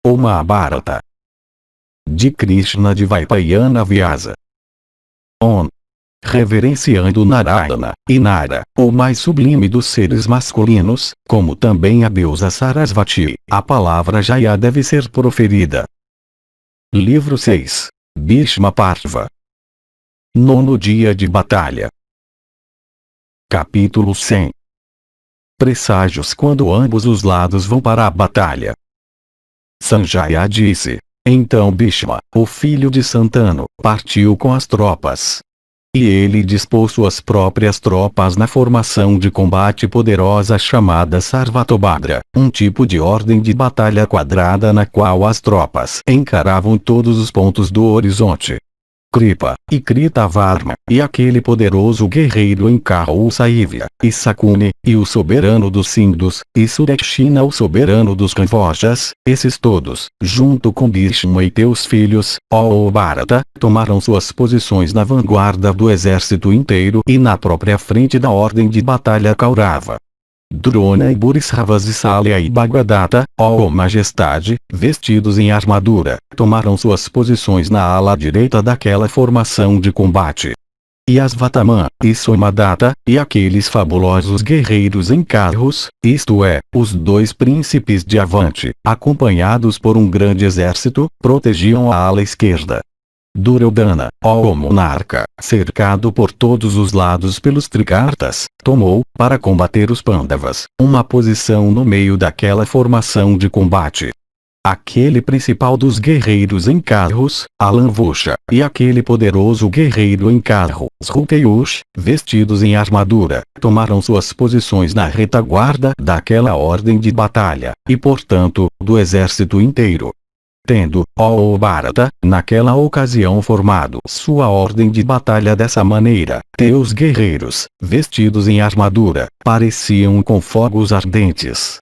O Mahabharata. De Krishna de Vaipayana Vyasa. On. Reverenciando Narayana, e Nara, o mais sublime dos seres masculinos, como também a deusa Sarasvati, a palavra Jaya deve ser proferida. Livro 6. Bhishma Parva. Nono dia de batalha. Capítulo 100. Presságios quando ambos os lados vão para a batalha. Sanjaya disse. Então Bhishma, o filho de Santanu, partiu com as tropas. E ele dispôs suas próprias tropas na formação de combate poderosa chamada Sarvatobhadra, um tipo de ordem de batalha quadrada na qual as tropas encaravam todos os pontos do horizonte. Kripa, e Kritavarma, e aquele poderoso guerreiro em carro Saivya, e Sakuni, e o soberano dos Sindhus, e Surekshina o soberano dos Kamvojas, esses todos, junto com Bhishma e teus filhos, ó Bharata, tomaram suas posições na vanguarda do exército inteiro e na própria frente da ordem de batalha Kaurava. Drona e Burisravas e Salya e Bhagavata, ó majestade, vestidos em armadura, tomaram suas posições na ala direita daquela formação de combate. E Asvatama, e Somadatta, e aqueles fabulosos guerreiros em carros, isto é, os dois príncipes de Avanti, acompanhados por um grande exército, protegiam a ala esquerda. Duryodhana, ó monarca, cercado por todos os lados pelos Trikartas, tomou, para combater os Pandavas, uma posição no meio daquela formação de combate. Aquele principal dos guerreiros em carros, Alanvusha, e aquele poderoso guerreiro em carro, Sruteyush, vestidos em armadura, tomaram suas posições na retaguarda daquela ordem de batalha, e portanto, do exército inteiro. Tendo, ó Bharata, naquela ocasião formado sua ordem de batalha dessa maneira, teus guerreiros, vestidos em armadura, pareciam com fogos ardentes.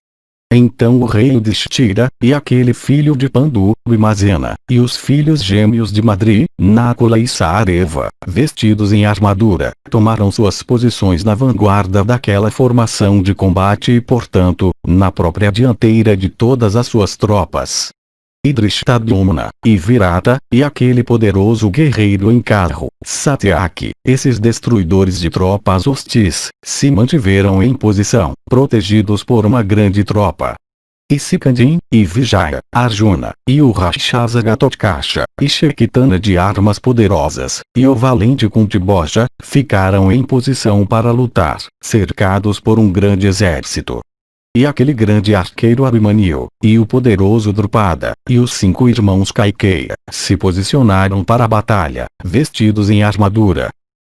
Então o rei Yudhishthira, e aquele filho de Pandu, Bhimazena, e os filhos gêmeos de Madri, Nakula e Saareva, vestidos em armadura, tomaram suas posições na vanguarda daquela formação de combate e portanto, na própria dianteira de todas as suas tropas. E Drishtadyumna, e Virata, e aquele poderoso guerreiro em carro, Satyaki, esses destruidores de tropas hostis, se mantiveram em posição, protegidos por uma grande tropa. E Sikandin, e Vijaya, Arjuna, e o Rakshasa Gatotkacha, e Shekitana de armas poderosas, e o valente Kuntiboja, ficaram em posição para lutar, cercados por um grande exército. E aquele grande arqueiro Abhimanyu, e o poderoso Drupada, e os 5 irmãos Kaikeya, se posicionaram para a batalha, vestidos em armadura.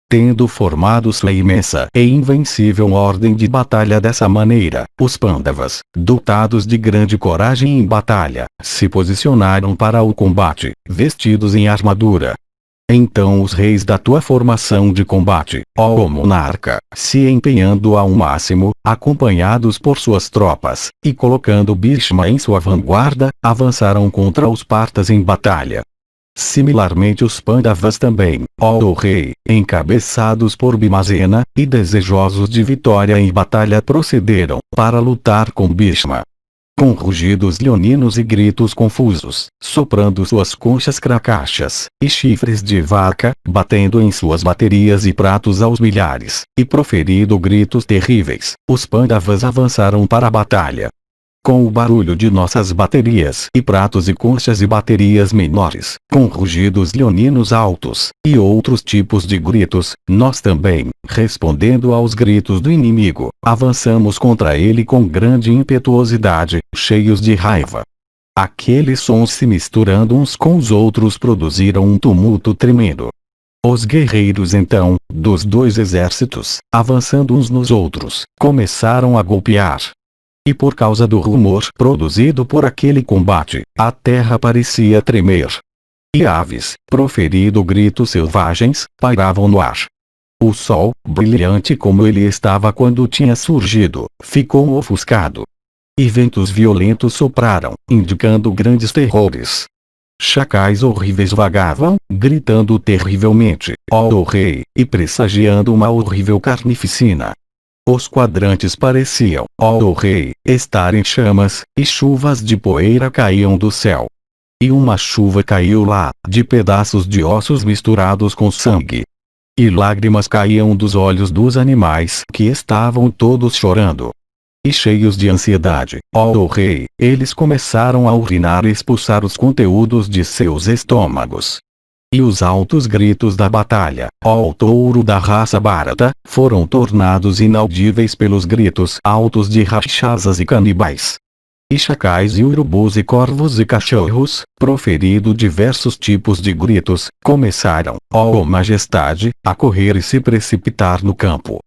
Tendo formado sua imensa e invencível ordem de batalha dessa maneira, os Pandavas, dotados de grande coragem em batalha, se posicionaram para o combate, vestidos em armadura. Então os reis da tua formação de combate, ó monarca, se empenhando ao máximo, acompanhados por suas tropas, e colocando Bhishma em sua vanguarda, avançaram contra os Partas em batalha. Similarmente os Pandavas também, ó rei, encabeçados por Bhimazena, e desejosos de vitória em batalha procederam para lutar com Bhishma. Com rugidos leoninos e gritos confusos, soprando suas conchas cracachas, e chifres de vaca, batendo em suas baterias e pratos aos milhares, e proferindo gritos terríveis, os Pandavas avançaram para a batalha. Com o barulho de nossas baterias e pratos e conchas e baterias menores, com rugidos leoninos altos, e outros tipos de gritos, nós também, respondendo aos gritos do inimigo, avançamos contra ele com grande impetuosidade, cheios de raiva. Aqueles sons se misturando uns com os outros produziram um tumulto tremendo. Os guerreiros então, dos dois exércitos, avançando uns nos outros, começaram a golpear. E por causa do rumor produzido por aquele combate, a terra parecia tremer. E aves, proferindo gritos selvagens, pairavam no ar. O sol, brilhante como ele estava quando tinha surgido, ficou ofuscado. E ventos violentos sopraram, indicando grandes terrores. Chacais horríveis vagavam, gritando terrivelmente, ó rei, e pressagiando uma horrível carnificina. Os quadrantes pareciam, ó rei, estar em chamas, e chuvas de poeira caíam do céu. E uma chuva caiu lá, de pedaços de ossos misturados com sangue. E lágrimas caíam dos olhos dos animais que estavam todos chorando. E cheios de ansiedade, ó rei, eles começaram a urinar e expulsar os conteúdos de seus estômagos. E os altos gritos da batalha, ó touro da raça Bharata, foram tornados inaudíveis pelos gritos altos de rakshasas e canibais. E chacais e urubus e corvos e cachorros, proferindo diversos tipos de gritos, começaram, ó majestade, a correr e se precipitar no campo.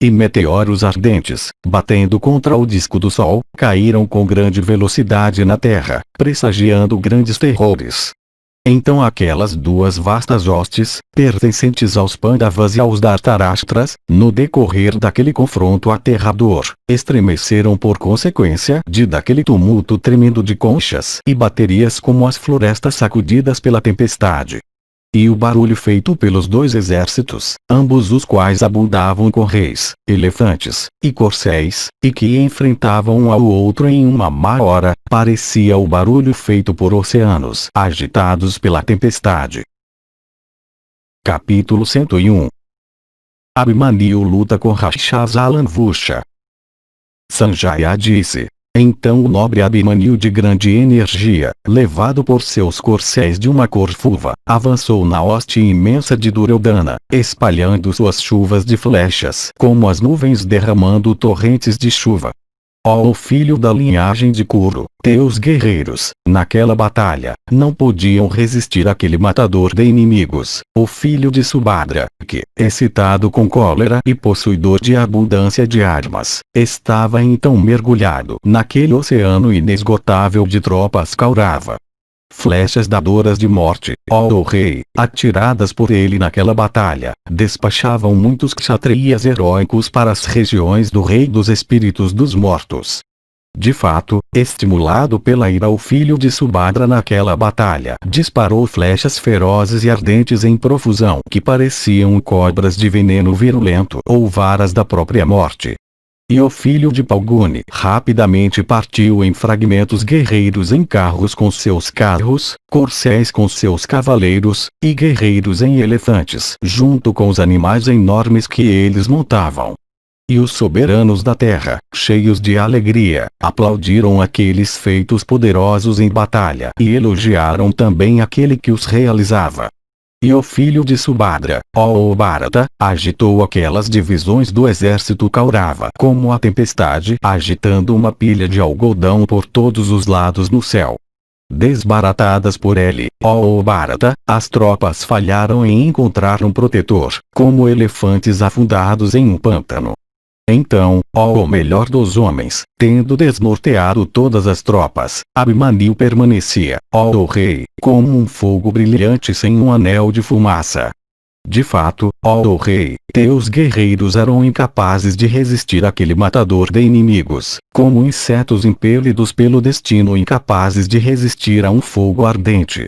E meteoros ardentes, batendo contra o disco do sol, caíram com grande velocidade na terra, pressagiando grandes terrores. Então aquelas duas vastas hostes, pertencentes aos Pandavas e aos Dhritarashtra, no decorrer daquele confronto aterrador, estremeceram por consequência daquele tumulto tremendo de conchas e baterias como as florestas sacudidas pela tempestade. E o barulho feito pelos dois exércitos, ambos os quais abundavam com reis, elefantes, e corcéis, e que enfrentavam um ao outro em uma má hora, parecia o barulho feito por oceanos agitados pela tempestade. Capítulo 101. Abhimanyu luta com Rakshasa Lanvusha. Sanjaya disse. Então o nobre Abhimanyu de grande energia, levado por seus corcéis de uma cor fulva, avançou na hoste imensa de Duryodhana, espalhando suas chuvas de flechas como as nuvens derramando torrentes de chuva. Ó filho da linhagem de Kuru, teus guerreiros, naquela batalha, não podiam resistir àquele matador de inimigos, o filho de Subhadra, que, excitado com cólera e possuidor de abundância de armas, estava então mergulhado naquele oceano inesgotável de tropas Kaurava. Flechas dadoras de morte, ó rei, atiradas por ele naquela batalha, despachavam muitos kshatriyas heróicos para as regiões do rei dos espíritos dos mortos. De fato, estimulado pela ira, o filho de Subhadra naquela batalha disparou flechas ferozes e ardentes em profusão que pareciam cobras de veneno virulento ou varas da própria morte. E o filho de Palguni rapidamente partiu em fragmentos guerreiros em carros com seus carros, corcéis com seus cavaleiros, e guerreiros em elefantes junto com os animais enormes que eles montavam. E os soberanos da terra, cheios de alegria, aplaudiram aqueles feitos poderosos em batalha e elogiaram também aquele que os realizava. E o filho de Subhadra, ó Bharata, agitou aquelas divisões do exército Kaurava como a tempestade agitando uma pilha de algodão por todos os lados no céu. Desbaratadas por ele, ó Bharata, as tropas falharam em encontrar um protetor, como elefantes afundados em um pântano. Então, ó o melhor dos homens, tendo desnorteado todas as tropas, Abhimanyu permanecia, ó rei, como um fogo brilhante sem um anel de fumaça. De fato, ó rei, teus guerreiros eram incapazes de resistir àquele matador de inimigos, como insetos impelidos pelo destino incapazes de resistir a um fogo ardente.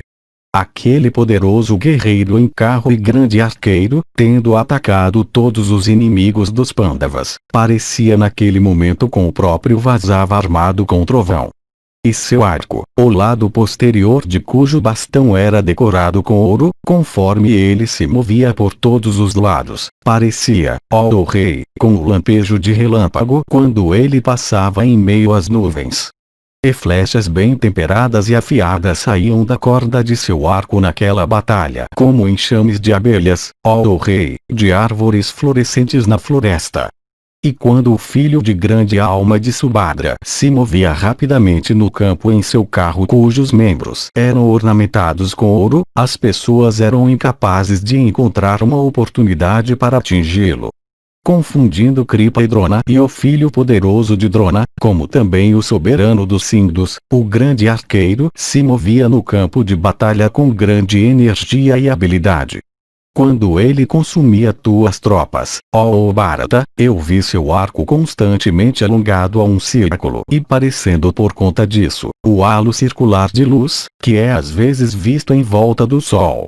Aquele poderoso guerreiro em carro e grande arqueiro, tendo atacado todos os inimigos dos Pandavas, parecia naquele momento com o próprio Vasava armado com trovão. E seu arco, o lado posterior de cujo bastão era decorado com ouro, conforme ele se movia por todos os lados, parecia, ó rei, com o lampejo de relâmpago quando ele passava em meio às nuvens. E flechas bem temperadas e afiadas saíam da corda de seu arco naquela batalha como enxames de abelhas, ó rei, de árvores florescentes na floresta. E quando o filho de grande alma de Subhadra se movia rapidamente no campo em seu carro cujos membros eram ornamentados com ouro, as pessoas eram incapazes de encontrar uma oportunidade para atingi-lo. Confundindo Kripa e Drona e o filho poderoso de Drona, como também o soberano dos Sindhus, o grande arqueiro se movia no campo de batalha com grande energia e habilidade. Quando ele consumia tuas tropas, ó Bharata, eu vi seu arco constantemente alongado a um círculo e parecendo por conta disso, o halo circular de luz, que é às vezes visto em volta do Sol.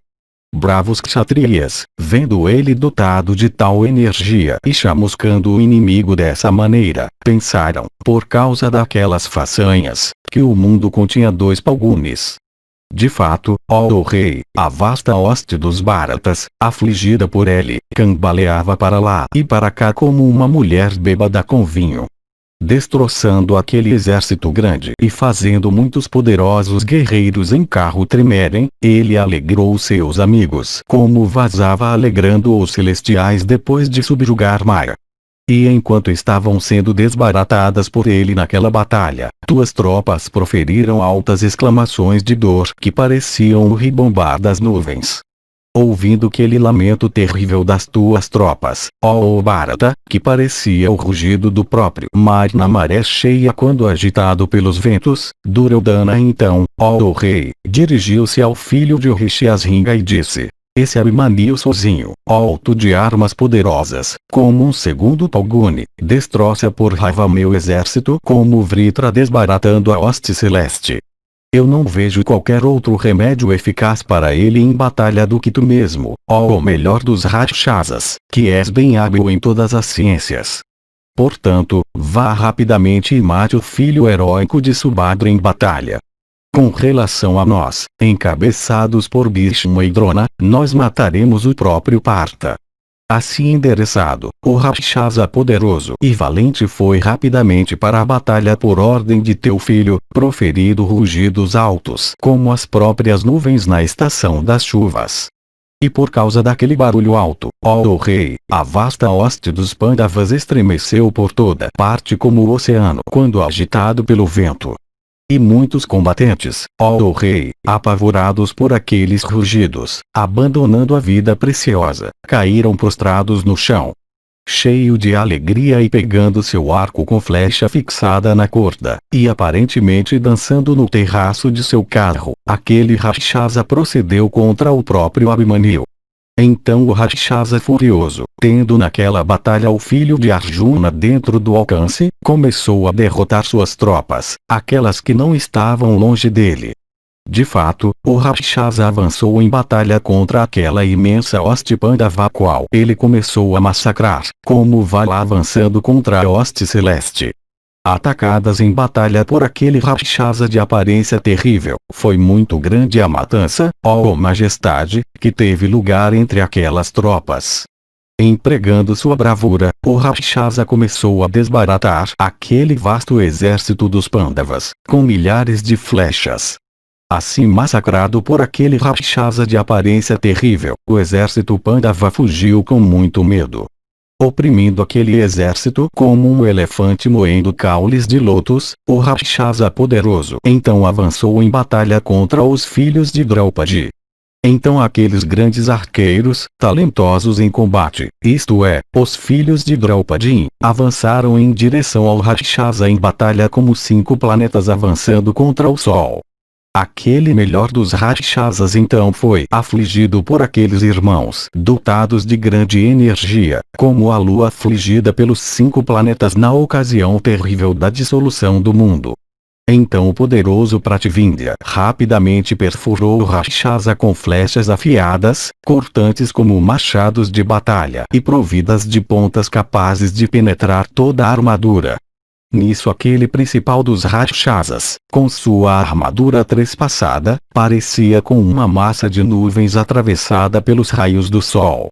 Bravos kshatriyas, vendo ele dotado de tal energia e chamuscando o inimigo dessa maneira, pensaram, por causa daquelas façanhas, que o mundo continha 2 palgunis. De fato, ó rei, a vasta hoste dos Bharatas, afligida por ele, cambaleava para lá e para cá como uma mulher bêbada com vinho. Destroçando aquele exército grande e fazendo muitos poderosos guerreiros em carro tremerem, ele alegrou seus amigos como vazava alegrando os celestiais depois de subjugar Maya. E enquanto estavam sendo desbaratadas por ele naquela batalha, tuas tropas proferiram altas exclamações de dor que pareciam o ribombar das nuvens. Ouvindo aquele lamento terrível das tuas tropas, ó Bharata, que parecia o rugido do próprio mar na maré cheia quando agitado pelos ventos, Duryodhana então, ó rei, dirigiu-se ao filho de Rishyasringa e disse: esse Abhimanyu sozinho, alto de armas poderosas, como um segundo Palguni, destroça por raiva meu exército como Vritra desbaratando a hoste celeste. Eu não vejo qualquer outro remédio eficaz para ele em batalha do que tu mesmo, ó o melhor dos Rakshasas, que és bem hábil em todas as ciências. Portanto, vá rapidamente e mate o filho heróico de Subhadra em batalha. Com relação a nós, encabeçados por Bhishma e Drona, nós mataremos o próprio Partha. Assim endereçado, o Rakshasa poderoso e valente foi rapidamente para a batalha por ordem de teu filho, proferindo rugidos altos como as próprias nuvens na estação das chuvas. E por causa daquele barulho alto, ó rei, a vasta hoste dos Pandavas estremeceu por toda parte como o oceano quando agitado pelo vento. E muitos combatentes, ó rei, apavorados por aqueles rugidos, abandonando a vida preciosa, caíram prostrados no chão. Cheio de alegria e pegando seu arco com flecha fixada na corda, e aparentemente dançando no terraço de seu carro, aquele Rakshasa procedeu contra o próprio Abhimanyu. Então o Rakshasa furioso, tendo naquela batalha o filho de Arjuna dentro do alcance, começou a derrotar suas tropas, aquelas que não estavam longe dele. De fato, o Rakshasa avançou em batalha contra aquela imensa hoste Pandava qual ele começou a massacrar, como Vala avançando contra a hoste celeste. Atacadas em batalha por aquele Rakshasa de aparência terrível, foi muito grande a matança, ó majestade, que teve lugar entre aquelas tropas. Empregando sua bravura, o Rakshasa começou a desbaratar aquele vasto exército dos Pandavas, com milhares de flechas. Assim massacrado por aquele Rakshasa de aparência terrível, o exército Pandava fugiu com muito medo. Oprimindo aquele exército como um elefante moendo caules de lotos, o Rakshasa poderoso então avançou em batalha contra os filhos de Draupadi. Então aqueles grandes arqueiros, talentosos em combate, isto é, os filhos de Draupadi, avançaram em direção ao Rakshasa em batalha como 5 planetas avançando contra o Sol. Aquele melhor dos Rakshasas então foi afligido por aqueles irmãos dotados de grande energia, como a lua afligida pelos 5 planetas na ocasião terrível da dissolução do mundo. Então o poderoso Prativindya rapidamente perfurou o Rakshasa com flechas afiadas, cortantes como machados de batalha e providas de pontas capazes de penetrar toda a armadura. Nisso aquele principal dos Rakshasas, com sua armadura trespassada, parecia com uma massa de nuvens atravessada pelos raios do sol.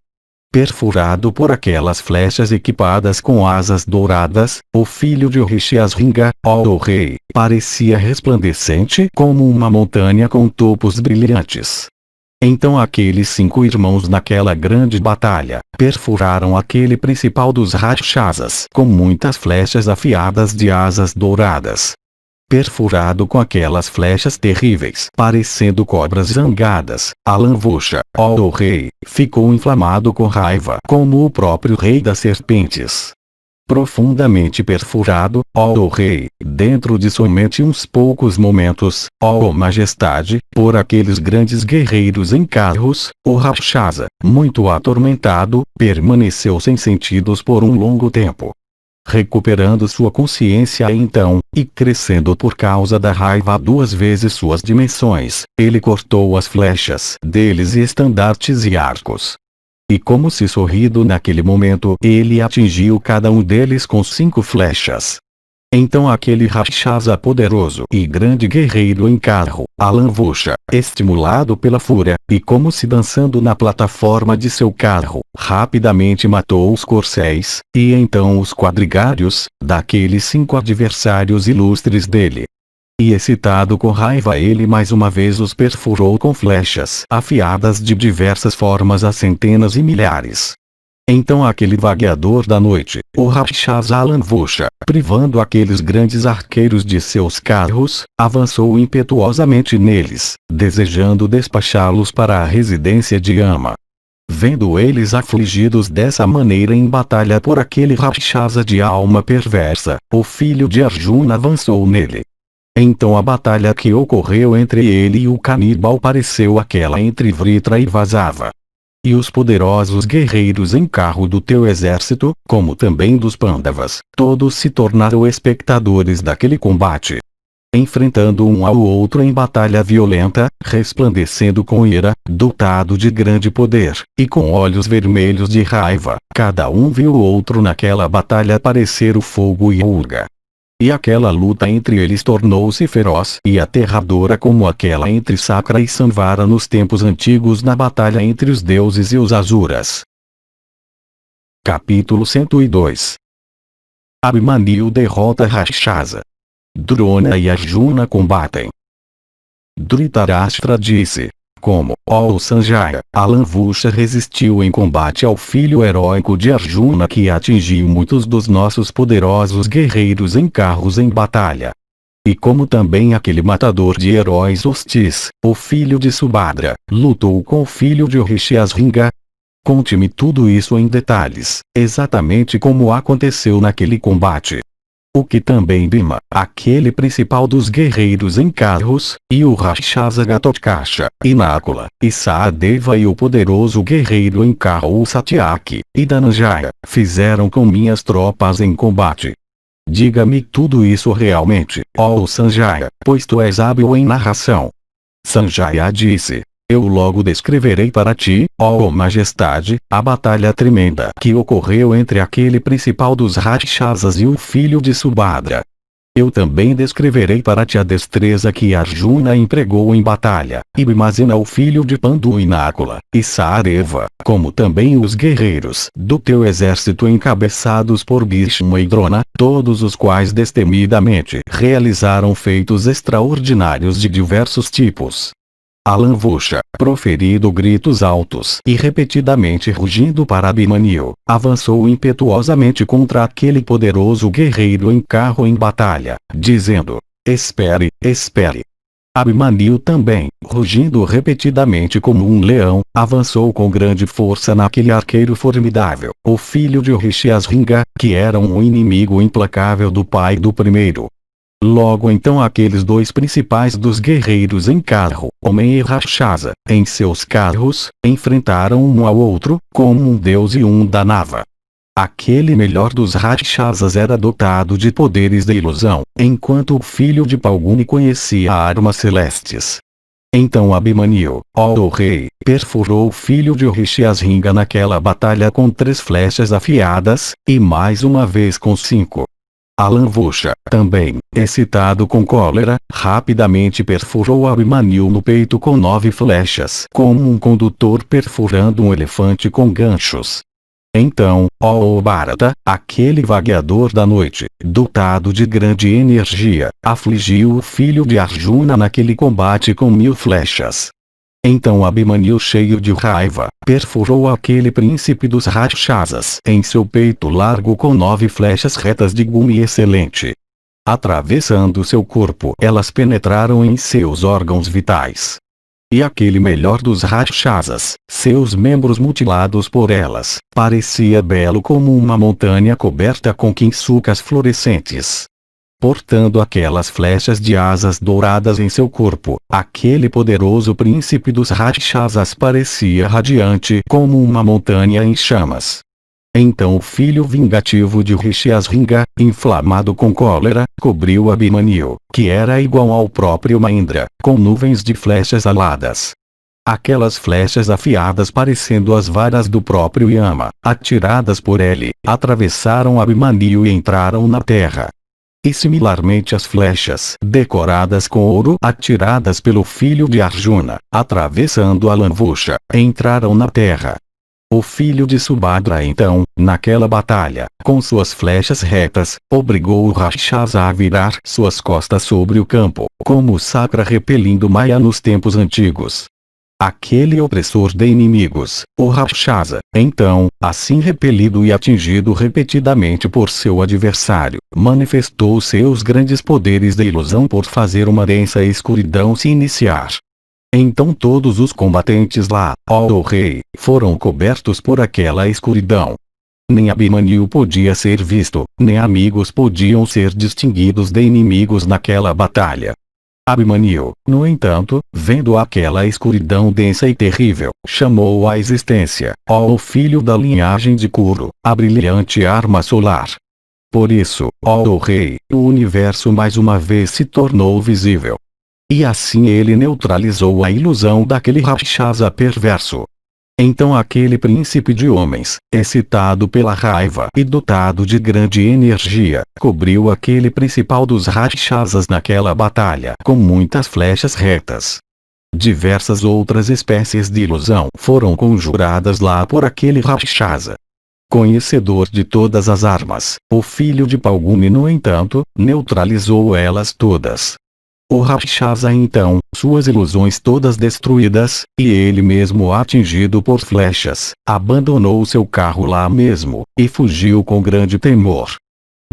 Perfurado por aquelas flechas equipadas com asas douradas, o filho de Rishyasringa, ó rei, parecia resplandecente como uma montanha com topos brilhantes. Então aqueles 5 irmãos naquela grande batalha, perfuraram aquele principal dos Rakshasas com muitas flechas afiadas de asas douradas. Perfurado com aquelas flechas terríveis, parecendo cobras zangadas, Alanvusha, ó rei, ficou inflamado com raiva como o próprio rei das serpentes. Profundamente perfurado, ó rei, dentro de somente uns poucos momentos, ó majestade, por aqueles grandes guerreiros em carros, o Rakshasa, muito atormentado, permaneceu sem sentidos por um longo tempo. recuperando sua consciência então, e crescendo por causa da raiva 2 vezes suas dimensões, ele cortou as flechas deles e estandartes e arcos. E como se sorrindo naquele momento, ele atingiu cada um deles com 5 flechas. Então aquele Rakshasa poderoso e grande guerreiro em carro, Alanvusha, estimulado pela fúria, e como se dançando na plataforma de seu carro, rapidamente matou os corcéis, e então os quadrigários, daqueles 5 adversários ilustres dele. E excitado com raiva ele mais uma vez os perfurou com flechas afiadas de diversas formas a centenas e milhares. Então aquele vagueador da noite, o Rakshasa Alanvusha, privando aqueles grandes arqueiros de seus carros, avançou impetuosamente neles, desejando despachá-los para a residência de Yama. Vendo eles afligidos dessa maneira em batalha por aquele Rakshasa de alma perversa, o filho de Arjuna avançou nele. Então a batalha que ocorreu entre ele e o caníbal pareceu aquela entre Vritra e Vasava. E os poderosos guerreiros em carro do teu exército, como também dos Pandavas, todos se tornaram espectadores daquele combate. Enfrentando um ao outro em batalha violenta, resplandecendo com ira, dotado de grande poder, e com olhos vermelhos de raiva, cada um viu o outro naquela batalha parecer o fogo e a urga. E aquela luta entre eles tornou-se feroz e aterradora como aquela entre Sakra e Samvara nos tempos antigos na batalha entre os deuses e os Asuras. Capítulo 102. Abhimanyu derrota Rakshasa. Drona e Arjuna combatem. Dhritarashtra disse: como, ó Sanjaya, Alanvusha resistiu em combate ao filho heróico de Arjuna que atingiu muitos dos nossos poderosos guerreiros em carros em batalha. E como também aquele matador de heróis hostis, o filho de Subhadra, lutou com o filho de Rishyasringa. Conte-me tudo isso em detalhes, exatamente como aconteceu naquele combate. O que também Bhima, aquele principal dos guerreiros em carros, e o Rakshasa Ghatotkasha, e Nakula, e Sahadeva e o poderoso guerreiro em carro Satyaki, e Dhananjaya, fizeram com minhas tropas em combate. Diga-me tudo isso realmente, ó Sanjaya, pois tu és hábil em narração. Sanjaya disse: eu logo descreverei para ti, ó majestade, a batalha tremenda que ocorreu entre aquele principal dos Rakshasas e o filho de Subhadra. Eu também descreverei para ti a destreza que Arjuna empregou em batalha, e Bhimazena o filho de Pandu e Nakula, e Sahadeva, como também os guerreiros do teu exército encabeçados por Bhishma e Drona, todos os quais destemidamente realizaram feitos extraordinários de diversos tipos. Alanvusha, proferindo gritos altos e repetidamente rugindo para Abhimanyu, avançou impetuosamente contra aquele poderoso guerreiro em carro em batalha, dizendo: espere, espere. Abhimanyu também, rugindo repetidamente como um leão, avançou com grande força naquele arqueiro formidável, o filho de Rishyasringa, que era um inimigo implacável do pai do primeiro. Logo então aqueles 2 principais dos guerreiros em carro, homem e Rakshasa, em seus carros, enfrentaram um ao outro, como um deus e um Danava. Aquele melhor dos Rakshasas era dotado de poderes de ilusão, enquanto o filho de Palguni conhecia armas celestes. Então Abhimanyu, ó rei, perfurou o filho de Rishyasringa naquela batalha com 3 flechas afiadas, e mais uma vez com 5. Alanvusha, também, excitado com cólera, rapidamente perfurou Abhimanyu no peito com 9 flechas, como um condutor perfurando um elefante com ganchos. Então, ó Bharata, aquele vagueador da noite, dotado de grande energia, afligiu o filho de Arjuna naquele combate com 1000 flechas. Então Abhimanyu, cheio de raiva, perfurou aquele príncipe dos Rakshasas em seu peito largo com 9 flechas retas de gume excelente. Atravessando seu corpo, elas penetraram em seus órgãos vitais. E aquele melhor dos Rakshasas, seus membros mutilados por elas, parecia belo como uma montanha coberta com quinsucas florescentes. Portando aquelas flechas de asas douradas em seu corpo, aquele poderoso príncipe dos Rakshasas parecia radiante como uma montanha em chamas. Então o filho vingativo de Rishyasringa, inflamado com cólera, cobriu Abhimanyu, que era igual ao próprio Maindra, com nuvens de flechas aladas. Aquelas flechas afiadas parecendo as varas do próprio Yama, atiradas por ele, atravessaram Abhimanyu e entraram na terra. E similarmente as flechas decoradas com ouro atiradas pelo filho de Arjuna, atravessando a Lamvusha, entraram na terra. O filho de Subhadra então, naquela batalha, com suas flechas retas, obrigou o Rakshasa a virar suas costas sobre o campo, como o Sakra repelindo Maya nos tempos antigos. Aquele opressor de inimigos, o Rakshasa, então, assim repelido e atingido repetidamente por seu adversário, manifestou seus grandes poderes de ilusão por fazer uma densa escuridão se iniciar. Então todos os combatentes lá, ó rei, foram cobertos por aquela escuridão. Nem Abhimanyu podia ser visto, nem amigos podiam ser distinguidos de inimigos naquela batalha. Abhimanyu, no entanto, vendo aquela escuridão densa e terrível, chamou à existência, ó o filho da linhagem de Kuru, a brilhante arma solar. Por isso, ó rei, o universo mais uma vez se tornou visível. E assim ele neutralizou a ilusão daquele Rakshasa perverso. Então aquele príncipe de homens, excitado pela raiva e dotado de grande energia, cobriu aquele principal dos Rakshasas naquela batalha com muitas flechas retas. Diversas outras espécies de ilusão foram conjuradas lá por aquele Rakshasa. Conhecedor de todas as armas, o filho de Palguni no entanto, neutralizou elas todas. O Rakshasa então, suas ilusões todas destruídas, e ele mesmo atingido por flechas, abandonou seu carro lá mesmo, e fugiu com grande temor.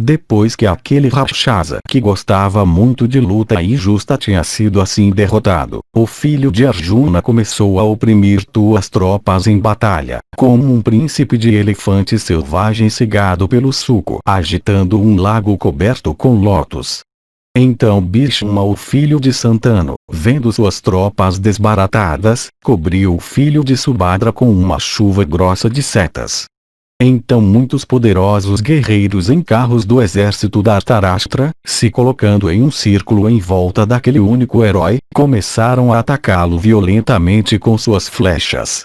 Depois que aquele Rakshasa que gostava muito de luta e justa tinha sido assim derrotado, o filho de Arjuna começou a oprimir tuas tropas em batalha, como um príncipe de elefante selvagem cegado pelo suco, agitando um lago coberto com lótus. Então Bhishma, o filho de Santanu, vendo suas tropas desbaratadas, cobriu o filho de Subhadra com uma chuva grossa de setas. Então muitos poderosos guerreiros em carros do exército da Dhritarashtra, se colocando em um círculo em volta daquele único herói, começaram a atacá-lo violentamente com suas flechas.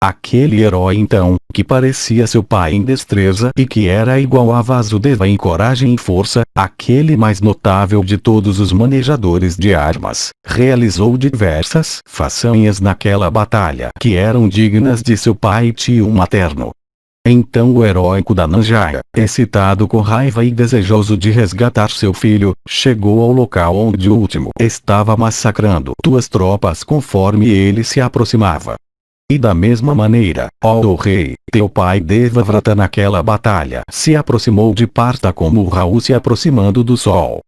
Aquele herói então, que parecia seu pai em destreza e que era igual a Vasudeva em coragem e força, aquele mais notável de todos os manejadores de armas, realizou diversas façanhas naquela batalha que eram dignas de seu pai e tio materno. Então o heróico Dhananjaya, excitado com raiva e desejoso de resgatar seu filho, chegou ao local onde o último estava massacrando tuas tropas conforme ele se aproximava. E da mesma maneira, ó rei, teu pai Devavrata naquela batalha se aproximou de Partha como o Rahu se aproximando do sol.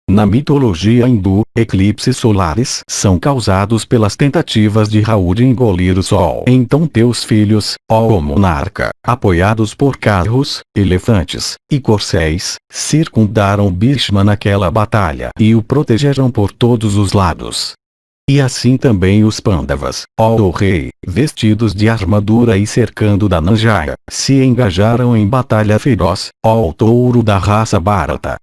Na mitologia hindu, eclipses solares são causados pelas tentativas de Rahu de engolir o sol. Então teus filhos, ó monarca, apoiados por carros, elefantes e corcéis, circundaram Bhishma naquela batalha e o protegeram por todos os lados. E assim também os Pandavas, ó rei, vestidos de armadura e cercando Dhananjaya, se engajaram em batalha feroz, ó touro da raça Bharata.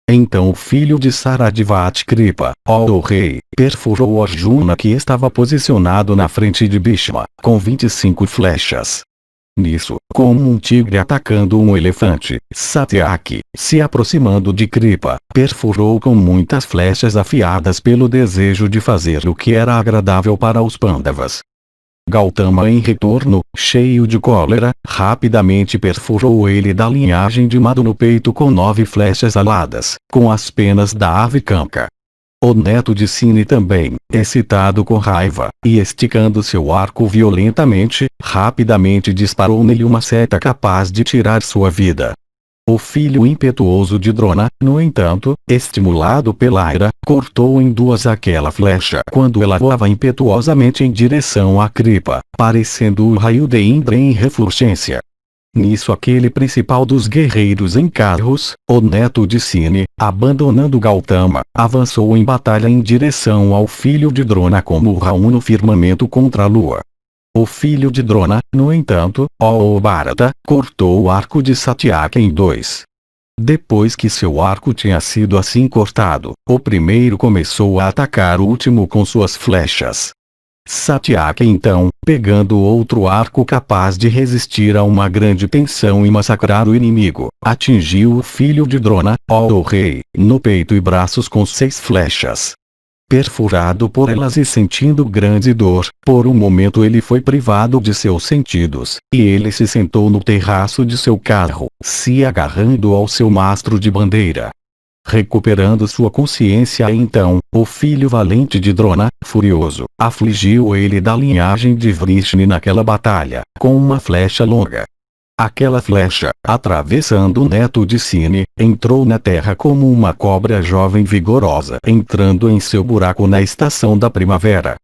Então o filho de Saradivati Kripa, ó rei, perfurou Arjuna que estava posicionado na frente de Bhishma, com 25 flechas. Nisso, como um tigre atacando um elefante, Satyaki, se aproximando de Kripa, perfurou com muitas flechas afiadas pelo desejo de fazer o que era agradável para os Pandavas. Gautama em retorno, cheio de cólera, rapidamente perfurou ele da linhagem de Madhu no peito com 9 flechas aladas, com as penas da ave Kanka. O neto de Sini também, excitado com raiva, e esticando seu arco violentamente, rapidamente disparou nele uma seta capaz de tirar sua vida. O filho impetuoso de Drona, no entanto, estimulado pela ira, cortou em duas aquela flecha quando ela voava impetuosamente em direção a Kripa, parecendo o raio de Indra em refulgência. Nisso aquele principal dos guerreiros em carros, o neto de Sini, abandonando Gautama, avançou em batalha em direção ao filho de Drona como o Rahu no firmamento contra a lua. O filho de Drona, no entanto, ó Bharata, cortou o arco de Satyaki em dois. Depois que seu arco tinha sido assim cortado, o primeiro começou a atacar o último com suas flechas. Satyaki então, pegando outro arco capaz de resistir a uma grande tensão e massacrar o inimigo, atingiu o filho de Drona, ó rei, no peito e braços com 6 flechas. Perfurado por elas e sentindo grande dor, por um momento ele foi privado de seus sentidos, e ele se sentou no terraço de seu carro, se agarrando ao seu mastro de bandeira. Recuperando sua consciência então, o filho valente de Drona, furioso, afligiu ele da linhagem de Vrishni naquela batalha, com uma flecha longa. Aquela flecha, atravessando o neto de Cine, entrou na terra como uma cobra jovem vigorosa entrando em seu buraco na estação da primavera.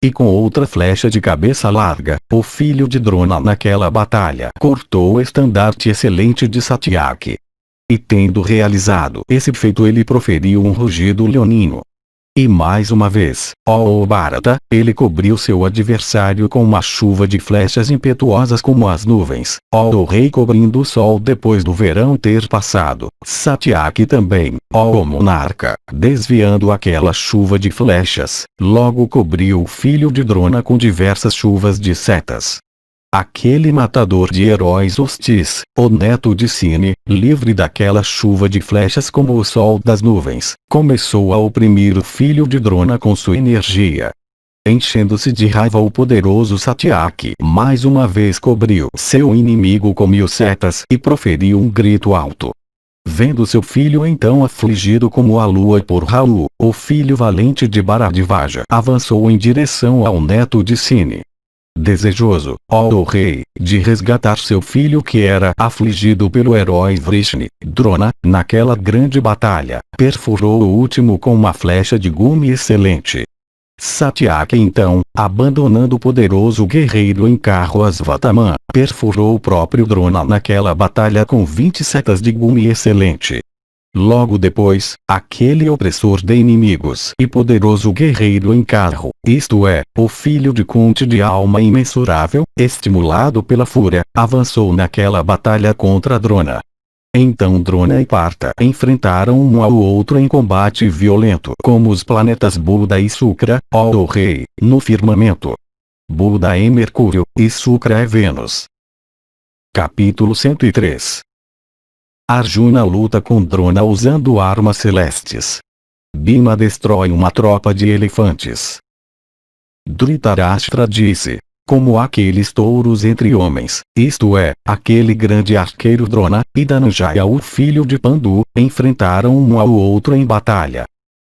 E com outra flecha de cabeça larga, o filho de Drona naquela batalha cortou o estandarte excelente de Satyaki. E tendo realizado esse feito ele proferiu um rugido leonino. E mais uma vez, ó Bharata, ele cobriu seu adversário com uma chuva de flechas impetuosas como as nuvens, ó rei cobrindo o sol depois do verão ter passado, Satyaki também, ó monarca, desviando aquela chuva de flechas, logo cobriu o filho de Drona com diversas chuvas de setas. Aquele matador de heróis hostis, o neto de Cine, livre daquela chuva de flechas como o sol das nuvens, começou a oprimir o filho de Drona com sua energia. Enchendo-se de raiva o poderoso Satyaki mais uma vez cobriu seu inimigo com 1000 setas e proferiu um grito alto. Vendo seu filho então afligido como a lua por Rahu, o filho valente de Bharadvaja avançou em direção ao neto de Cine. Desejoso, ó rei, de resgatar seu filho que era afligido pelo herói Vrishni, Drona, naquela grande batalha, perfurou o último com uma flecha de gume excelente. Satyaki então, abandonando o poderoso guerreiro em carro Asvatthama, perfurou o próprio Drona naquela batalha com 20 setas de gume excelente. Logo depois, aquele opressor de inimigos e poderoso guerreiro em carro, isto é, o filho de Kunti de alma imensurável, estimulado pela fúria, avançou naquela batalha contra Drona. Então Drona e Partha enfrentaram um ao outro em combate violento como os planetas Buda e Shukra, ó rei, no firmamento. Buda é Mercúrio, e Shukra é Vênus. Capítulo 103. Arjuna luta com Drona usando armas celestes. Bhima destrói uma tropa de elefantes. Dhritarashtra disse: como aqueles touros entre homens, isto é, aquele grande arqueiro Drona, e Dhananjaya o filho de Pandu, enfrentaram um ao outro em batalha.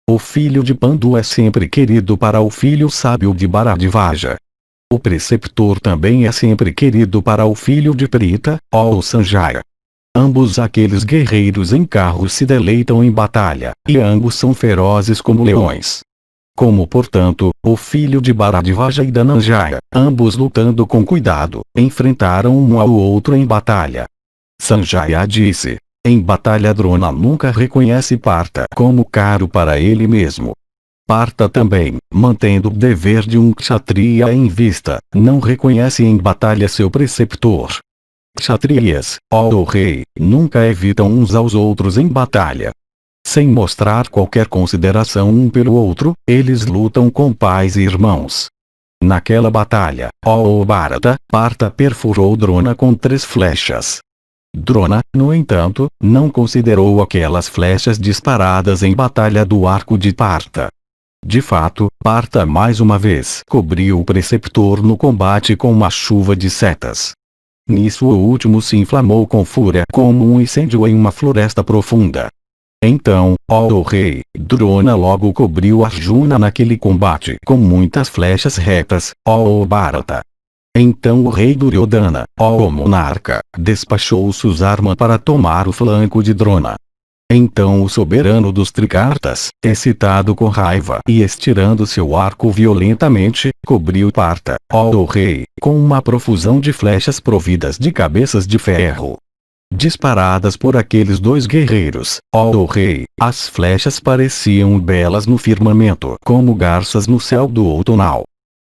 O filho de Pandu é sempre querido para o filho sábio de Bharadvaja. O preceptor também é sempre querido para o filho de Pritha, ó Sanjaya. Ambos aqueles guerreiros em carros se deleitam em batalha, e ambos são ferozes como leões. Como portanto, o filho de Bharadvaja e Dhananjaya, ambos lutando com cuidado, enfrentaram um ao outro em batalha. Sanjaya disse: em batalha Drona nunca reconhece Partha como caro para ele mesmo. Partha também, mantendo o dever de um kshatriya em vista, não reconhece em batalha seu preceptor. Kshatriyas, ó rei, nunca evitam uns aos outros em batalha. Sem mostrar qualquer consideração um pelo outro, eles lutam com pais e irmãos. Naquela batalha, ó Bharata, Partha perfurou Drona com 3 flechas. Drona, no entanto, não considerou aquelas flechas disparadas em batalha do arco de Partha. De fato, Partha mais uma vez cobriu o preceptor no combate com uma chuva de setas. Nisso o último se inflamou com fúria como um incêndio em uma floresta profunda. Então, ó rei, Drona logo cobriu Arjuna naquele combate com muitas flechas retas, ó Bharata. Então o rei Duryodhana, ó monarca, despachou Susarma para tomar o flanco de Drona. Então o soberano dos Trikartas, excitado com raiva e estirando seu arco violentamente, cobriu Partha, ó rei, com uma profusão de flechas providas de cabeças de ferro. Disparadas por aqueles 2 guerreiros, ó rei, as flechas pareciam belas no firmamento como garças no céu do outonal.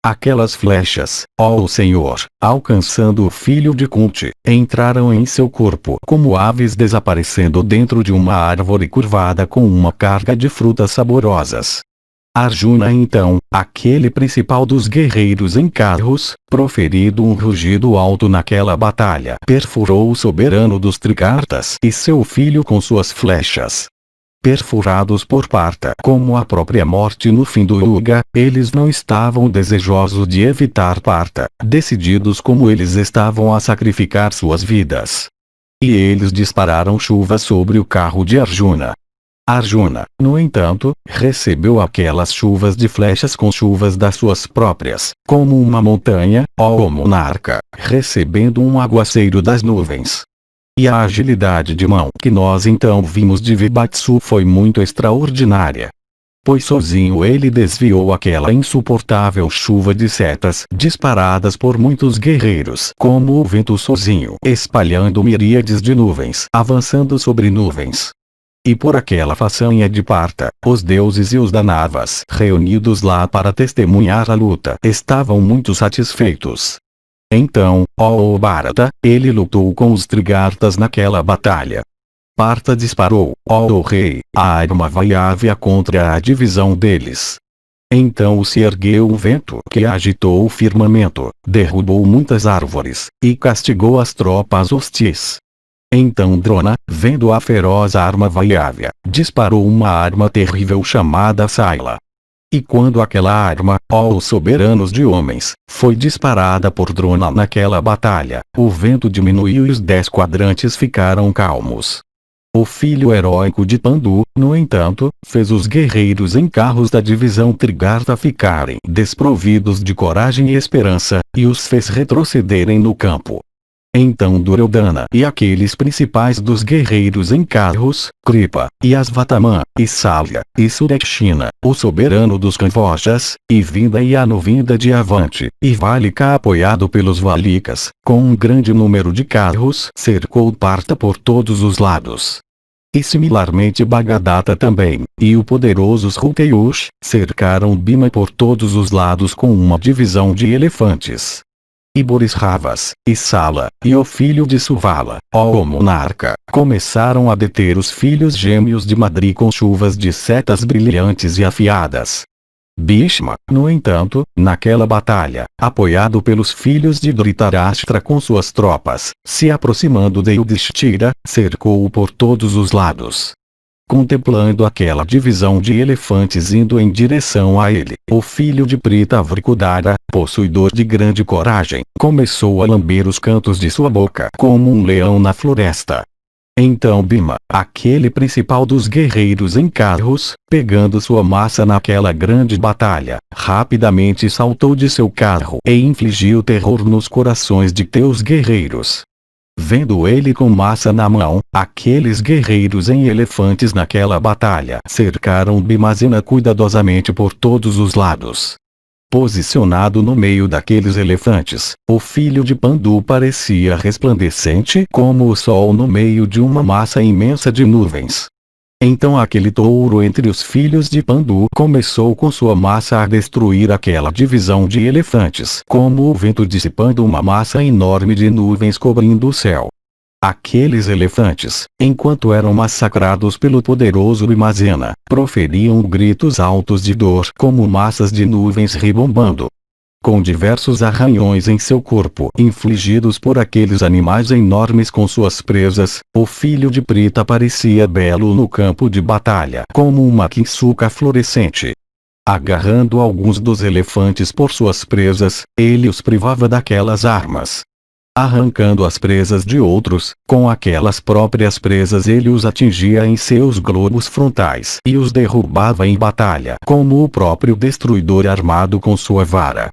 Aquelas flechas, ó Senhor, alcançando o filho de Kunti, entraram em seu corpo como aves desaparecendo dentro de uma árvore curvada com uma carga de frutas saborosas. Arjuna então, aquele principal dos guerreiros em carros, proferido um rugido alto naquela batalha, perfurou o soberano dos Trigartas e seu filho com suas flechas. Perfurados por Partha como a própria morte no fim do Yuga, eles não estavam desejosos de evitar Partha, decididos como eles estavam a sacrificar suas vidas. E eles dispararam chuva sobre o carro de Arjuna. Arjuna, no entanto, recebeu aquelas chuvas de flechas com chuvas das suas próprias, como uma montanha, ó monarca, recebendo um aguaceiro das nuvens. E a agilidade de mão que nós então vimos de Vibatsu foi muito extraordinária. Pois sozinho ele desviou aquela insuportável chuva de setas disparadas por muitos guerreiros como o vento sozinho, espalhando miríades de nuvens, avançando sobre nuvens. E por aquela façanha de Partha, os deuses e os Danavas reunidos lá para testemunhar a luta estavam muito satisfeitos. Então, ó Bharata, ele lutou com os Trigartas naquela batalha. Partha disparou, ó rei, a arma Vaiávia contra a divisão deles. Então se ergueu um vento que agitou o firmamento, derrubou muitas árvores, e castigou as tropas hostis. Então Drona, vendo a feroz arma Vaiávia, disparou uma arma terrível chamada Saila. E quando aquela arma, ó os soberanos de homens, foi disparada por Drona naquela batalha, o vento diminuiu e os 10 quadrantes ficaram calmos. O filho heróico de Pandu, no entanto, fez os guerreiros em carros da divisão Trigarta ficarem desprovidos de coragem e esperança, e os fez retrocederem no campo. Então Duryodhana e aqueles principais dos guerreiros em carros, Kripa, e Asvatama, e Salya, e Surekshina, o soberano dos Kamvojas, e Vinda e Anuvinda de Avanti, e Valika apoiado pelos Valikas, com um grande número de carros, cercou Partha por todos os lados. E similarmente Bhagadata também, e o poderoso Sruteyush, cercaram Bhima por todos os lados com uma divisão de elefantes. E Borisravas, e Sala, e o filho de Suvala, ó monarca, começaram a deter os filhos gêmeos de Madri com chuvas de setas brilhantes e afiadas. Bhishma, no entanto, naquela batalha, apoiado pelos filhos de Dhritarashtra com suas tropas, se aproximando de Yudhishthira, cercou-o por todos os lados. Contemplando aquela divisão de elefantes indo em direção a ele, o filho de Prithvrikudara, possuidor de grande coragem, começou a lamber os cantos de sua boca como um leão na floresta. Então Bhima, aquele principal dos guerreiros em carros, pegando sua massa naquela grande batalha, rapidamente saltou de seu carro e infligiu terror nos corações de teus guerreiros. Vendo ele com massa na mão, aqueles guerreiros em elefantes naquela batalha cercaram Bhimazena cuidadosamente por todos os lados. Posicionado no meio daqueles elefantes, o filho de Pandu parecia resplandecente como o sol no meio de uma massa imensa de nuvens. Então aquele touro entre os filhos de Pandu começou com sua massa a destruir aquela divisão de elefantes, como o vento dissipando uma massa enorme de nuvens cobrindo o céu. Aqueles elefantes, enquanto eram massacrados pelo poderoso Bhimazena, proferiam gritos altos de dor como massas de nuvens rebombando. Com diversos arranhões em seu corpo infligidos por aqueles animais enormes com suas presas, o filho de Pritha parecia belo no campo de batalha como uma quinsuca florescente. Agarrando alguns dos elefantes por suas presas, ele os privava daquelas armas. Arrancando as presas de outros, com aquelas próprias presas ele os atingia em seus globos frontais e os derrubava em batalha como o próprio destruidor armado com sua vara.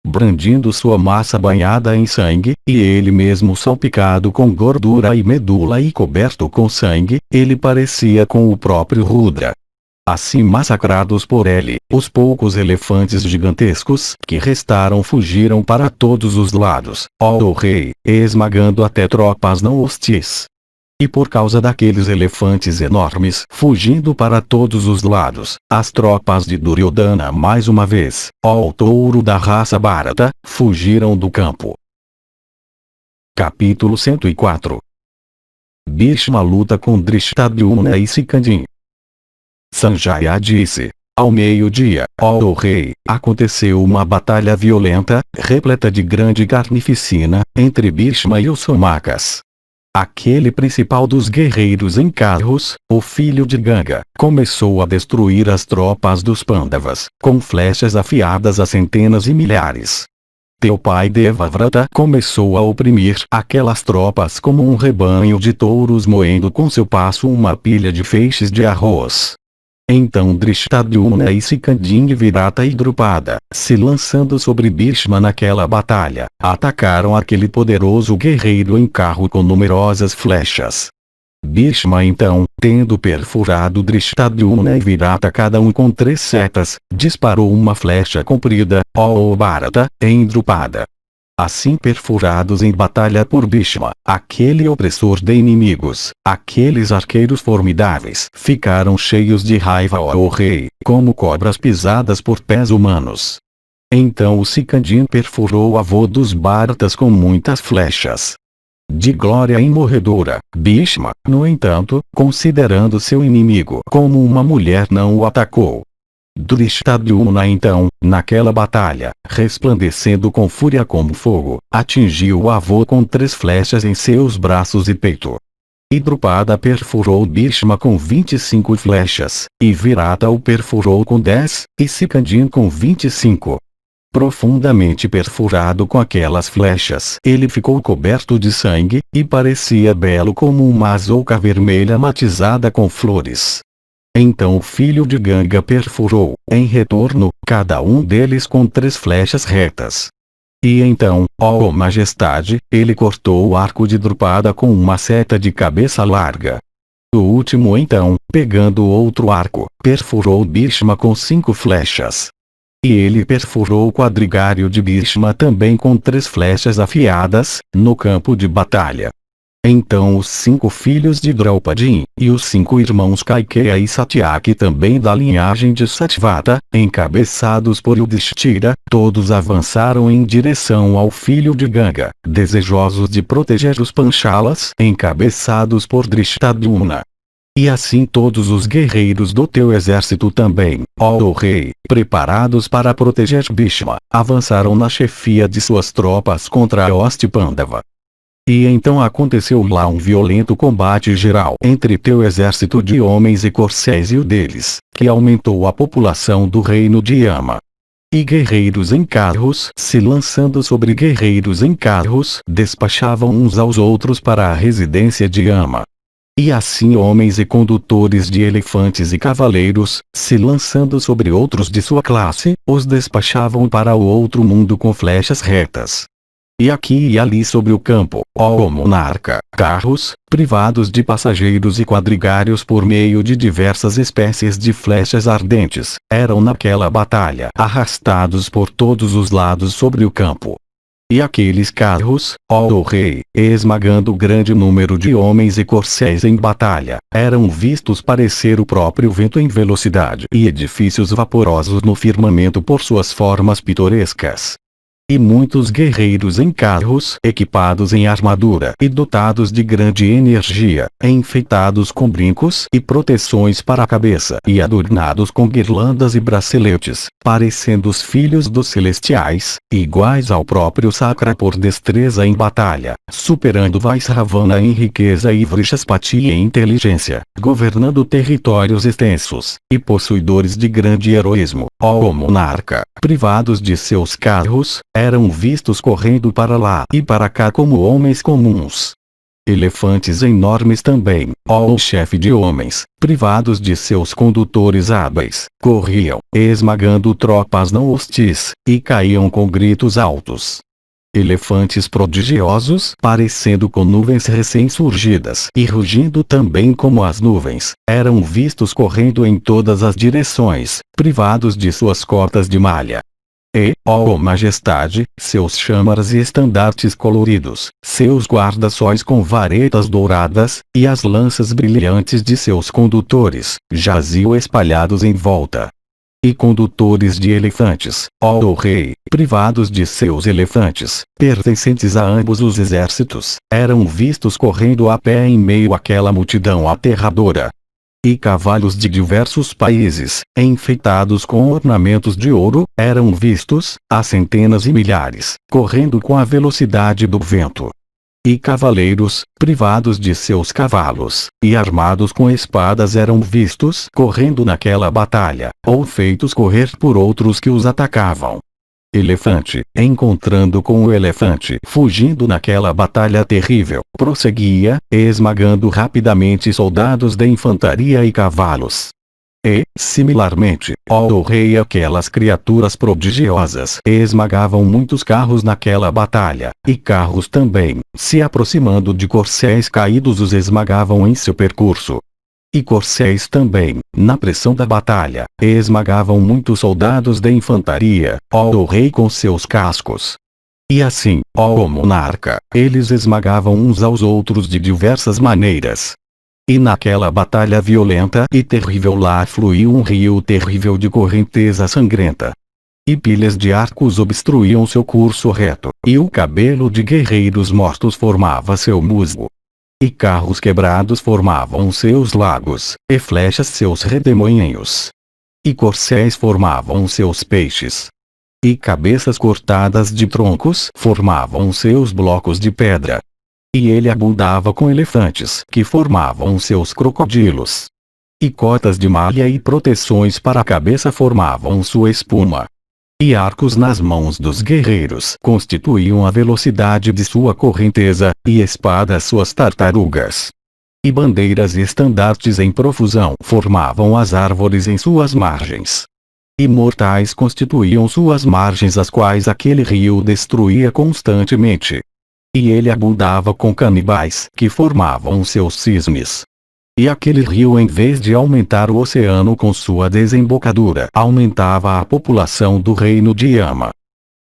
Brandindo sua massa banhada em sangue, e ele mesmo salpicado com gordura e medula e coberto com sangue, ele parecia com o próprio Rudra. Assim massacrados por ele, os poucos elefantes gigantescos que restaram fugiram para todos os lados, ó rei, esmagando até tropas não hostis. E por causa daqueles elefantes enormes fugindo para todos os lados, as tropas de Duryodhana mais uma vez, ó touro da raça Bharata, fugiram do campo. Capítulo 104. Bhishma luta com Drishtadyumna e Sikandin. Sanjaya disse: ao meio-dia, ó rei, aconteceu uma batalha violenta, repleta de grande carnificina, entre Bhishma e os Somakas. Aquele principal dos guerreiros em carros, o filho de Ganga, começou a destruir as tropas dos Pandavas, com flechas afiadas a centenas e milhares. Teu pai Devavrata começou a oprimir aquelas tropas como um rebanho de touros moendo com seu passo uma pilha de feixes de arroz. Então Drishtadyumna e Sikandin e Virata e Drupada, se lançando sobre Bhishma naquela batalha, atacaram aquele poderoso guerreiro em carro com numerosas flechas. Bhishma então, tendo perfurado Drishtadyumna e Virata cada um com 3 setas, disparou uma flecha comprida, ó Bharata, em Drupada. Assim perfurados em batalha por Bhishma, aquele opressor de inimigos, aqueles arqueiros formidáveis ficaram cheios de raiva ó rei, como cobras pisadas por pés humanos. Então o Sikandin perfurou o avô dos Bharatas com muitas flechas. De glória imorredora, Bhishma, no entanto, considerando seu inimigo como uma mulher não o atacou. Drishtadyumna então, naquela batalha, resplandecendo com fúria como fogo, atingiu o avô com 3 flechas em seus braços e peito. E Drupada perfurou Bhishma com 25 flechas, e Virata o perfurou com 10, e Sikandin com 25. Profundamente perfurado com aquelas flechas, ele ficou coberto de sangue, e parecia belo como uma azouca vermelha matizada com flores. Então o filho de Ganga perfurou, em retorno, cada um deles com 3 flechas retas. E então, ó majestade, ele cortou o arco de Drupada com uma seta de cabeça larga. O último então, pegando outro arco, perfurou Bhishma com 5 flechas. E ele perfurou o quadrigário de Bhishma também com 3 flechas afiadas, no campo de batalha. Então os 5 filhos de Draupadi, e os 5 irmãos Kaikeya e Satyaki também da linhagem de Satyavata, encabeçados por Yudhishthira, todos avançaram em direção ao filho de Ganga, desejosos de proteger os Panchalas, encabeçados por Drishtadyumna. E assim todos os guerreiros do teu exército também, ó rei, preparados para proteger Bhishma, avançaram na chefia de suas tropas contra a hoste Pandava. E então aconteceu lá um violento combate geral entre teu exército de homens e corcéis e o deles, que aumentou a população do reino de Yama. E guerreiros em carros, se lançando sobre guerreiros em carros, despachavam uns aos outros para a residência de Yama. E assim homens e condutores de elefantes e cavaleiros, se lançando sobre outros de sua classe, os despachavam para o outro mundo com flechas retas. E aqui e ali sobre o campo, ó monarca, carros, privados de passageiros e quadrigários por meio de diversas espécies de flechas ardentes, eram naquela batalha arrastados por todos os lados sobre o campo. E aqueles carros, ó rei, esmagando grande número de homens e corcéis em batalha, eram vistos parecer o próprio vento em velocidade e edifícios vaporosos no firmamento por suas formas pitorescas. E muitos guerreiros em carros, equipados em armadura e dotados de grande energia, enfeitados com brincos e proteções para a cabeça e adornados com guirlandas e braceletes, parecendo os filhos dos celestiais, iguais ao próprio Sakra por destreza em batalha, superando Vaisravana em riqueza e Vrichaspati em inteligência, governando territórios extensos, e possuidores de grande heroísmo, ó monarca, privados de seus carros, eram vistos correndo para lá e para cá como homens comuns. Elefantes enormes também, ó chefe de homens, privados de seus condutores hábeis, corriam, esmagando tropas não hostis, e caíam com gritos altos. Elefantes prodigiosos, parecendo com nuvens recém-surgidas e rugindo também como as nuvens, eram vistos correndo em todas as direções, privados de suas cotas de malha. E, ó majestade, seus chamaras e estandartes coloridos, seus guarda-sóis com varetas douradas, e as lanças brilhantes de seus condutores, jaziam espalhados em volta. E condutores de elefantes, ó rei, privados de seus elefantes, pertencentes a ambos os exércitos, eram vistos correndo a pé em meio àquela multidão aterradora. E cavalos de diversos países, enfeitados com ornamentos de ouro, eram vistos, a centenas e milhares, correndo com a velocidade do vento. E cavaleiros, privados de seus cavalos, e armados com espadas eram vistos correndo naquela batalha, ou feitos correr por outros que os atacavam. Elefante, encontrando com o elefante, fugindo naquela batalha terrível, prosseguia, esmagando rapidamente soldados de infantaria e cavalos. E, similarmente, ó rei, aquelas criaturas prodigiosas esmagavam muitos carros naquela batalha, e carros também, se aproximando de corcéis caídos, os esmagavam em seu percurso. E corcéis também, na pressão da batalha, esmagavam muitos soldados de infantaria, ó rei, com seus cascos. E assim, ó monarca, eles esmagavam uns aos outros de diversas maneiras. E naquela batalha violenta e terrível lá fluiu um rio terrível de correnteza sangrenta. E pilhas de arcos obstruíam seu curso reto, e o cabelo de guerreiros mortos formava seu musgo. E carros quebrados formavam seus lagos, e flechas seus redemoinhos. E corcéis formavam seus peixes. E cabeças cortadas de troncos formavam seus blocos de pedra. E ele abundava com elefantes que formavam seus crocodilos. E cotas de malha e proteções para a cabeça formavam sua espuma. E arcos nas mãos dos guerreiros constituíam a velocidade de sua correnteza, e espadas suas tartarugas. E bandeiras e estandartes em profusão formavam as árvores em suas margens. E mortais constituíam suas margens, as quais aquele rio destruía constantemente. E ele abundava com canibais que formavam seus cisnes. E aquele rio, em vez de aumentar o oceano com sua desembocadura, aumentava a população do reino de Yama.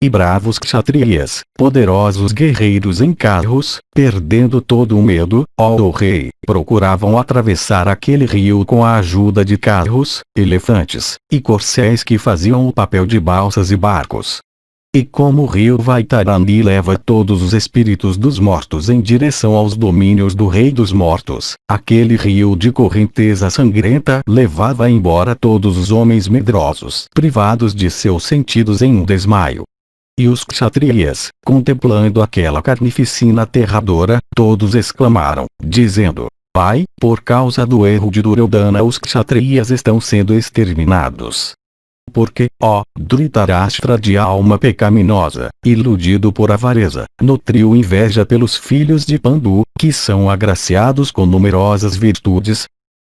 E bravos kshatriyas, poderosos guerreiros em carros, perdendo todo o medo, ó rei, procuravam atravessar aquele rio com a ajuda de carros, elefantes, e corcéis que faziam o papel de balsas e barcos. E como o rio Vaitarani leva todos os espíritos dos mortos em direção aos domínios do rei dos mortos, aquele rio de correnteza sangrenta levava embora todos os homens medrosos, privados de seus sentidos em um desmaio. E os kshatriyas, contemplando aquela carnificina aterradora, todos exclamaram, dizendo: Pai, por causa do erro de Duryodhana os kshatriyas estão sendo exterminados. Porque, ó, Dhritarashtra de alma pecaminosa, iludido por avareza, nutriu inveja pelos filhos de Pandu, que são agraciados com numerosas virtudes.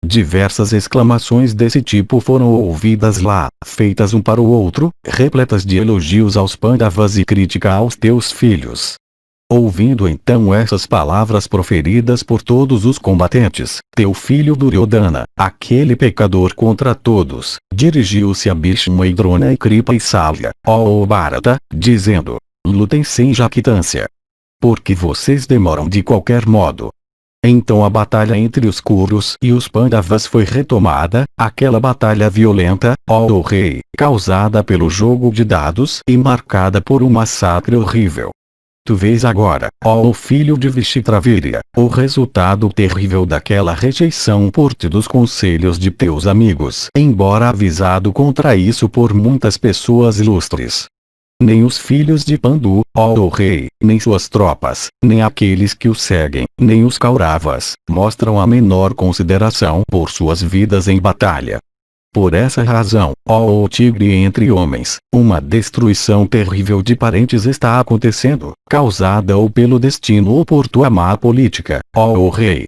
Diversas exclamações desse tipo foram ouvidas lá, feitas um para o outro, repletas de elogios aos Pandavas e crítica aos teus filhos. Ouvindo então essas palavras proferidas por todos os combatentes, teu filho Duryodhana, aquele pecador contra todos, dirigiu-se a Bhishma e Drona e Kripa e Salya, ó Bharata, dizendo: lutem sem jactância. Porque vocês demoram de qualquer modo. Então a batalha entre os Kurus e os Pandavas foi retomada, aquela batalha violenta, ó rei, causada pelo jogo de dados e marcada por um massacre horrível. Tu vês agora, ó filho de Vishitravirya, o resultado terrível daquela rejeição por ti dos conselhos de teus amigos, embora avisado contra isso por muitas pessoas ilustres. Nem os filhos de Pandu, ó rei, nem suas tropas, nem aqueles que o seguem, nem os Kauravas, mostram a menor consideração por suas vidas em batalha. Por essa razão, ó tigre entre homens, uma destruição terrível de parentes está acontecendo, causada ou pelo destino ou por tua má política, ó rei.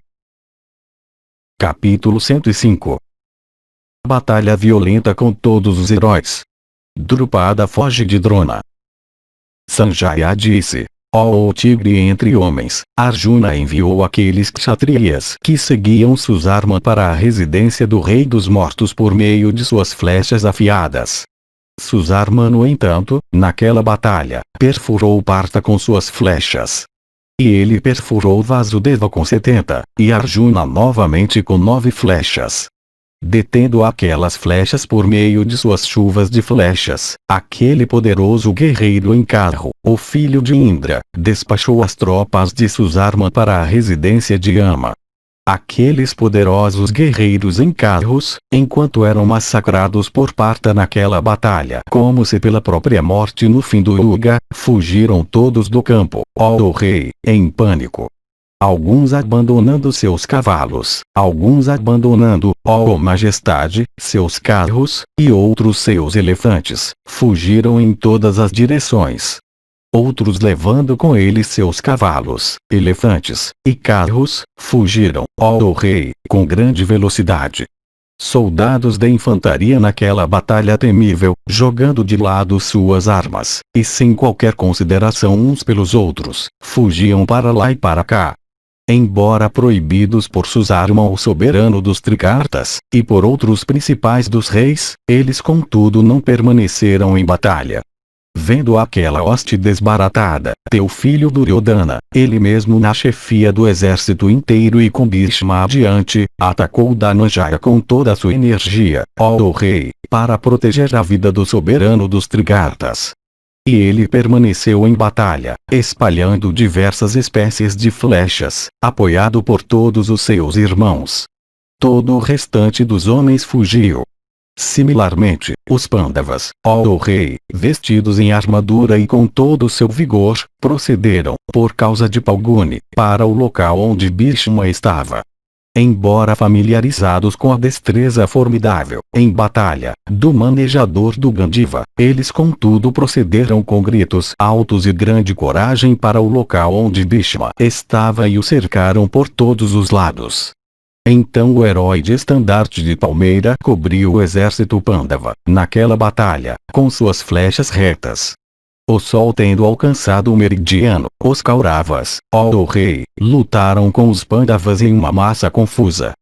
Capítulo 105. Batalha violenta com todos os heróis. Drupada foge de Drona. Sanjaya disse: ó tigre entre homens, Arjuna enviou aqueles kshatriyas que seguiam Susarma para a residência do rei dos mortos por meio de suas flechas afiadas. Susarma, no entanto, naquela batalha, perfurou Partha com suas flechas. E ele perfurou Vasudeva com 70, e Arjuna novamente com 9 flechas. Detendo aquelas flechas por meio de suas chuvas de flechas, aquele poderoso guerreiro em carro, o filho de Indra, despachou as tropas de Susarma para a residência de Yama. Aqueles poderosos guerreiros em carros, enquanto eram massacrados por Partha naquela batalha, como se pela própria morte no fim do Yuga, fugiram todos do campo, ó rei, em pânico. Alguns abandonando seus cavalos, alguns abandonando, ó majestade, seus carros, e outros seus elefantes, fugiram em todas as direções. Outros levando com eles seus cavalos, elefantes, e carros, fugiram, ó rei, com grande velocidade. Soldados da infantaria naquela batalha temível, jogando de lado suas armas, e sem qualquer consideração uns pelos outros, fugiam para lá e para cá. Embora proibidos por Susarma, o soberano dos Trigartas, e por outros principais dos reis, eles contudo não permaneceram em batalha. Vendo aquela hoste desbaratada, teu filho Duryodhana, ele mesmo na chefia do exército inteiro e com Bhishma adiante, atacou Dhananjaya com toda a sua energia, ó rei, para proteger a vida do soberano dos Trigartas. E ele permaneceu em batalha, espalhando diversas espécies de flechas, apoiado por todos os seus irmãos. Todo o restante dos homens fugiu. Similarmente, os Pandavas, ó rei, vestidos em armadura e com todo o seu vigor, procederam, por causa de Palguni, para o local onde Bhishma estava. Embora familiarizados com a destreza formidável, em batalha, do manejador do Gandiva, eles contudo procederam com gritos altos e grande coragem para o local onde Bhishma estava e o cercaram por todos os lados. Então o herói de estandarte de palmeira cobriu o exército Pandava, naquela batalha, com suas flechas retas. O sol tendo alcançado o meridiano, os Kauravas, ó rei, lutaram com os Pandavas em uma massa confusa.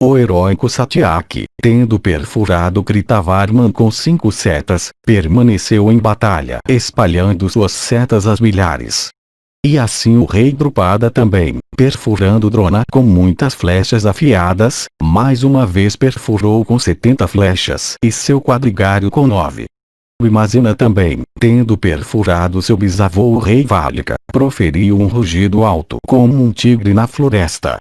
O heróico Satyaki, tendo perfurado Kritavarman com 5 setas, permaneceu em batalha, espalhando suas setas às milhares. E assim o rei Drupada também, perfurando Drona com muitas flechas afiadas, mais uma vez perfurou com 70 flechas e seu quadrigário com 9. Bhimazena também, tendo perfurado seu bisavô o rei Valika, proferiu um rugido alto como um tigre na floresta.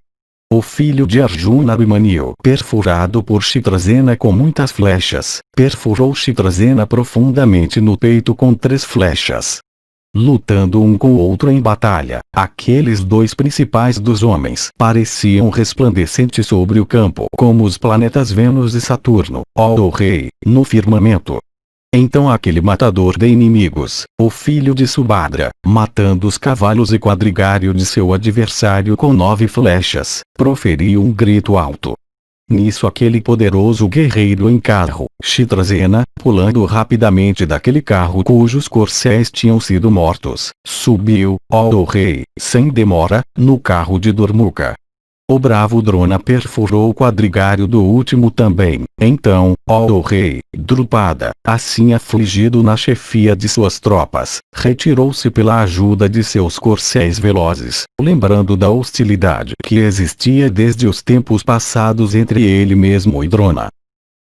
O filho de Arjuna Abhimanyu, perfurado por Chitrasena com muitas flechas, perfurou Chitrasena profundamente no peito com 3 flechas. Lutando um com o outro em batalha, aqueles 2 principais dos homens pareciam resplandecentes sobre o campo como os planetas Vênus e Saturno, ó rei, no firmamento. Então aquele matador de inimigos, o filho de Subhadra, matando os cavalos e quadrigário de seu adversário com 9 flechas, proferiu um grito alto. Nisso aquele poderoso guerreiro em carro, Chitrasena, pulando rapidamente daquele carro cujos corcéis tinham sido mortos, subiu, ó rei, sem demora, no carro de Durmuka. O bravo Drona perfurou o quadrigário do último também. Então, ó rei, Drupada, assim afligido na chefia de suas tropas, retirou-se pela ajuda de seus corcéis velozes, lembrando da hostilidade que existia desde os tempos passados entre ele mesmo e Drona.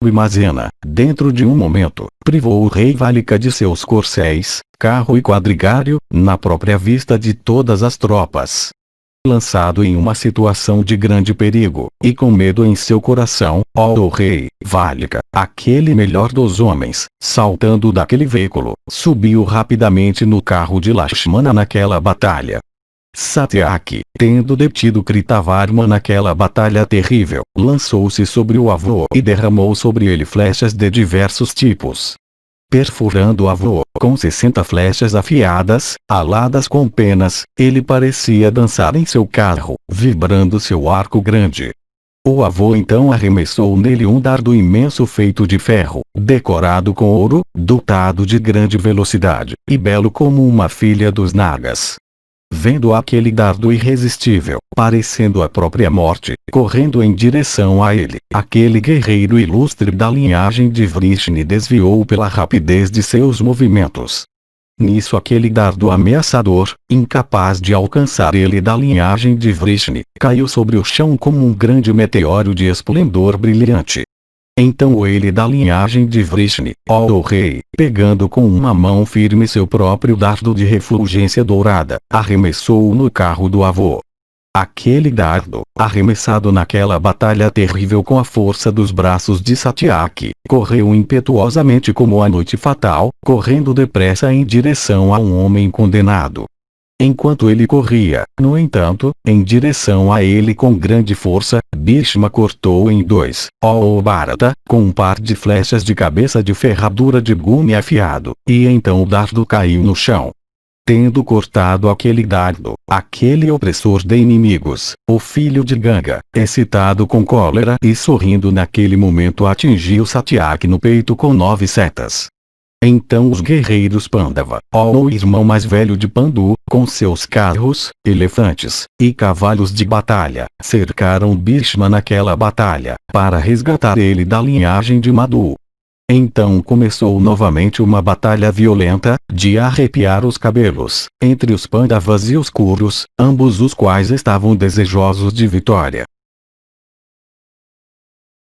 Bhimazena, dentro de um momento, privou o rei Valika de seus corcéis, carro e quadrigário, na própria vista de todas as tropas. Lançado em uma situação de grande perigo, e com medo em seu coração, ó rei, Valika, aquele melhor dos homens, saltando daquele veículo, subiu rapidamente no carro de Lakshmana naquela batalha. Satyaki, tendo detido Kritavarma naquela batalha terrível, lançou-se sobre o avô e derramou sobre ele flechas de diversos tipos. Perfurando o avô, com 60 flechas afiadas, aladas com penas, ele parecia dançar em seu carro, vibrando seu arco grande. O avô então arremessou nele um dardo imenso feito de ferro, decorado com ouro, dotado de grande velocidade, e belo como uma filha dos Nagas. Vendo aquele dardo irresistível, parecendo a própria morte, correndo em direção a ele, aquele guerreiro ilustre da linhagem de Vrishni desviou pela rapidez de seus movimentos. Nisso aquele dardo ameaçador, incapaz de alcançar ele da linhagem de Vrishni, caiu sobre o chão como um grande meteoro de esplendor brilhante. Então ele da linhagem de Vrishni, ó o rei, pegando com uma mão firme seu próprio dardo de refulgência dourada, arremessou-o no carro do avô. Aquele dardo, arremessado naquela batalha terrível com a força dos braços de Satyaki, correu impetuosamente como a noite fatal, correndo depressa em direção a um homem condenado. Enquanto ele corria, no entanto, em direção a ele com grande força, Bhishma cortou em dois, ó Bharata, com um par de flechas de cabeça de ferradura de gume afiado, e então o dardo caiu no chão. Tendo cortado aquele dardo, aquele opressor de inimigos, o filho de Ganga, excitado com cólera e sorrindo naquele momento atingiu Satyaki no peito com 9 setas. Então os guerreiros Pandava, ó o irmão mais velho de Pandu, com seus carros, elefantes, e cavalos de batalha, cercaram Bhishma naquela batalha, para resgatar ele da linhagem de Madhu. Então começou novamente uma batalha violenta, de arrepiar os cabelos, entre os Pandavas e os Kurus, ambos os quais estavam desejosos de vitória.